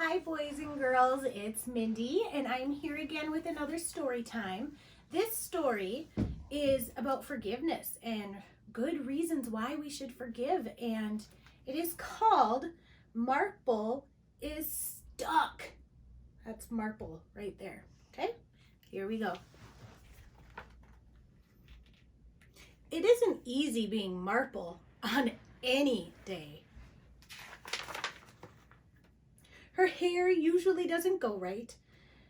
Hi boys and girls, it's Mindy and I'm here again with another story time. This story is about forgiveness and good reasons why we should forgive, and it is called Marpel is Stuck. That's Marpel right there. Okay, here we go. It isn't easy being Marpel on any day. Her hair usually doesn't go right.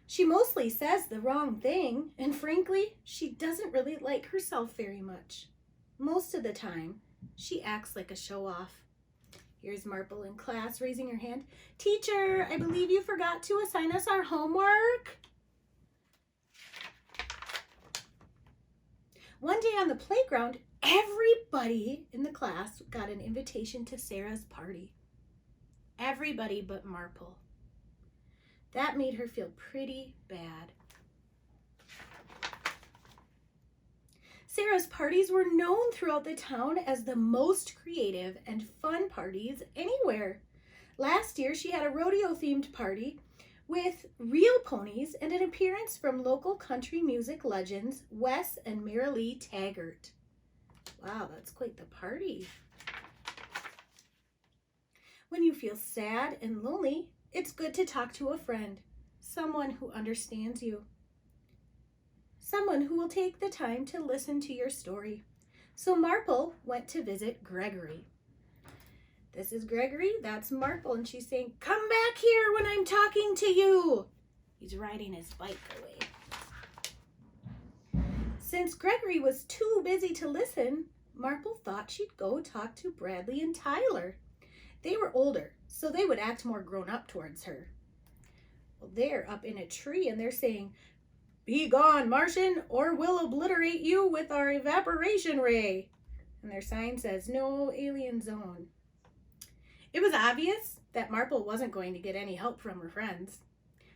She mostly says the wrong thing, and frankly, she doesn't really like herself very much. Most of the time, she acts like a show-off. Here's Marpel in class raising her hand. Teacher, I believe you forgot to assign us our homework. One day on the playground, everybody in the class got an invitation to Sarah's party. Everybody but Marpel. That made her feel pretty bad. Sarah's parties were known throughout the town as the most creative and fun parties anywhere. Last year, she had a rodeo-themed party with real ponies and an appearance from local country music legends Wes and Marilee Taggart. Wow, that's quite the party. When you feel sad and lonely, it's good to talk to a friend, someone who understands you, someone who will take the time to listen to your story. So Marpel went to visit Gregory. This is Gregory, that's Marpel, and she's saying, "Come back here when I'm talking to you." He's riding his bike away. Since Gregory was too busy to listen, Marpel thought she'd go talk to Bradley and Tyler. They were older, so they would act more grown up towards her. Well, they're up in a tree and they're saying, "Be gone, Martian, or we'll obliterate you with our evaporation ray." And their sign says, "No alien zone." It was obvious that Marpel wasn't going to get any help from her friends,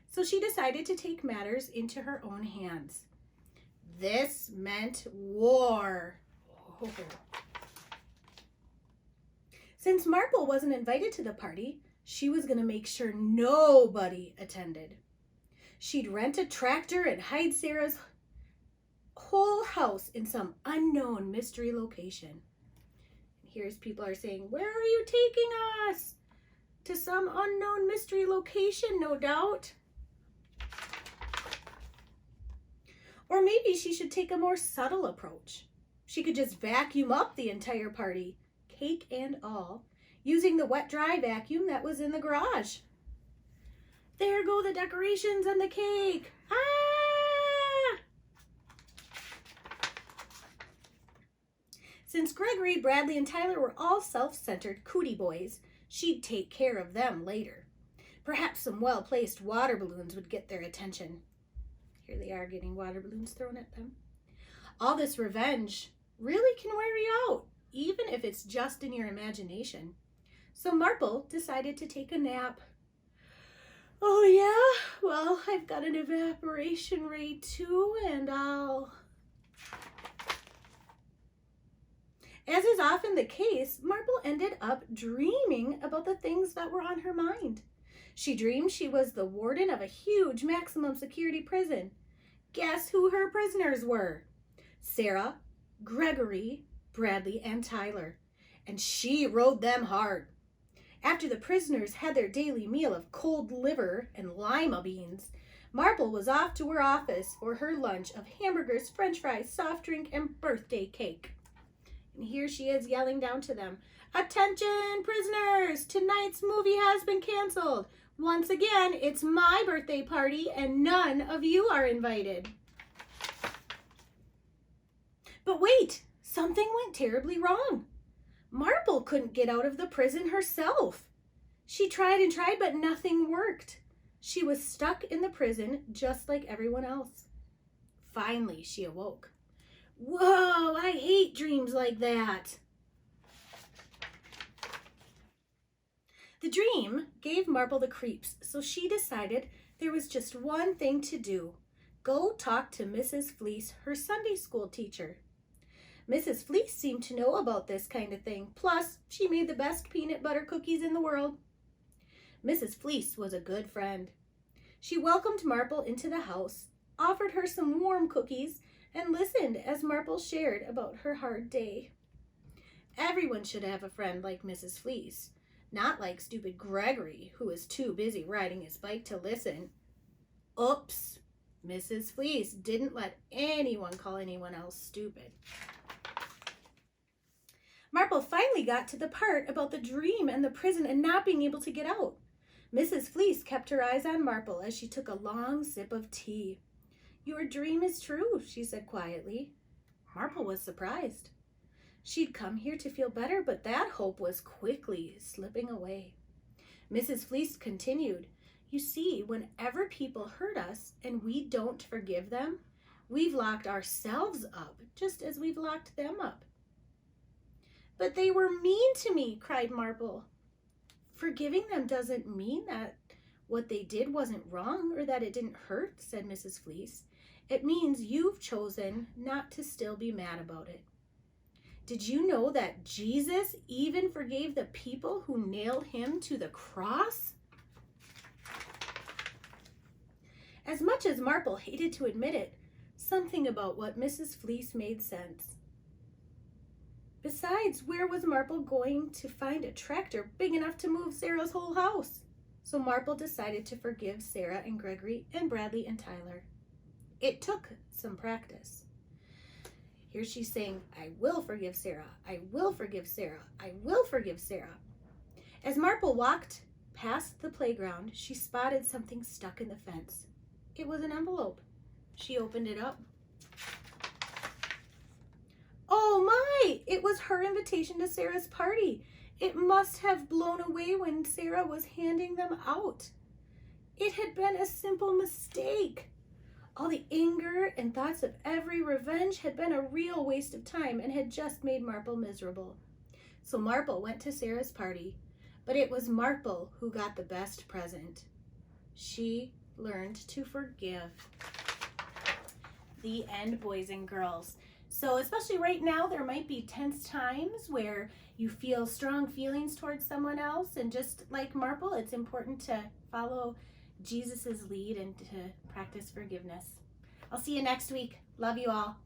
so she decided to take matters into her own hands. This meant war. Oh. Since Marpel wasn't invited to the party, she was going to make sure nobody attended. She'd rent a tractor and hide Sarah's whole house in some unknown mystery location. Here's people are saying, "Where are you taking us?" "To some unknown mystery location, no doubt." Or maybe she should take a more subtle approach. She could just vacuum up the entire party, cake and all, using the wet-dry vacuum that was in the garage. There go the decorations and the cake. Ah! Since Gregory, Bradley, and Tyler were all self-centered cootie boys, she'd take care of them later. Perhaps some well-placed water balloons would get their attention. Here they are getting water balloons thrown at them. All this revenge really can wear you out, even if it's just in your imagination. So Marpel decided to take a nap. "Oh yeah? Well, I've got an evaporation ray too, and I'll..." As is often the case, Marpel ended up dreaming about the things that were on her mind. She dreamed she was the warden of a huge maximum security prison. Guess who her prisoners were? Sarah, Gregory, Bradley, and Tyler. And she rode them hard. After the prisoners had their daily meal of cold liver and lima beans, Marpel was off to her office for her lunch of hamburgers, french fries, soft drink, and birthday cake. And here she is yelling down to them, "Attention, prisoners! Tonight's movie has been canceled. Once again, it's my birthday party and none of you are invited." But wait, something went terribly wrong. Marpel couldn't get out of the prison herself. She tried and tried, but nothing worked. She was stuck in the prison just like everyone else. Finally, she awoke. Whoa, I hate dreams like that. The dream gave Marpel the creeps, so she decided there was just one thing to do. Go talk to Mrs. Fleece, her Sunday school teacher. Mrs. Fleece seemed to know about this kind of thing. Plus, she made the best peanut butter cookies in the world. Mrs. Fleece was a good friend. She welcomed Marpel into the house, offered her some warm cookies, and listened as Marpel shared about her hard day. Everyone should have a friend like Mrs. Fleece, not like stupid Gregory, who was too busy riding his bike to listen. Oops, Mrs. Fleece didn't let anyone call anyone else stupid. Marpel finally got to the part about the dream and the prison and not being able to get out. Mrs. Fleece kept her eyes on Marpel as she took a long sip of tea. "Your dream is true," she said quietly. Marpel was surprised. She'd come here to feel better, but that hope was quickly slipping away. Mrs. Fleece continued, "You see, whenever people hurt us and we don't forgive them, we've locked ourselves up just as we've locked them up." "But they were mean to me," cried Marpel. "Forgiving them doesn't mean that what they did wasn't wrong or that it didn't hurt," said Mrs. Fleece. "It means you've chosen not to still be mad about it. Did you know that Jesus even forgave the people who nailed him to the cross?" As much as Marpel hated to admit it, something about what Mrs. Fleece made sense. Besides, where was Marpel going to find a tractor big enough to move Sarah's whole house? So Marpel decided to forgive Sarah and Gregory and Bradley and Tyler. It took some practice. Here she's saying, "I will forgive Sarah. I will forgive Sarah. I will forgive Sarah." As Marpel walked past the playground, she spotted something stuck in the fence. It was an envelope. She opened it up. Oh my! It was her invitation to Sarah's party. It must have blown away when Sarah was handing them out. It had been a simple mistake. All the anger and thoughts of every revenge had been a real waste of time and had just made Marpel miserable. So Marpel went to Sarah's party, but it was Marpel who got the best present. She learned to forgive. The end, boys and girls. So especially right now, there might be tense times where you feel strong feelings towards someone else. And just like Marpel, it's important to follow Jesus's lead and to practice forgiveness. I'll see you next week. Love you all.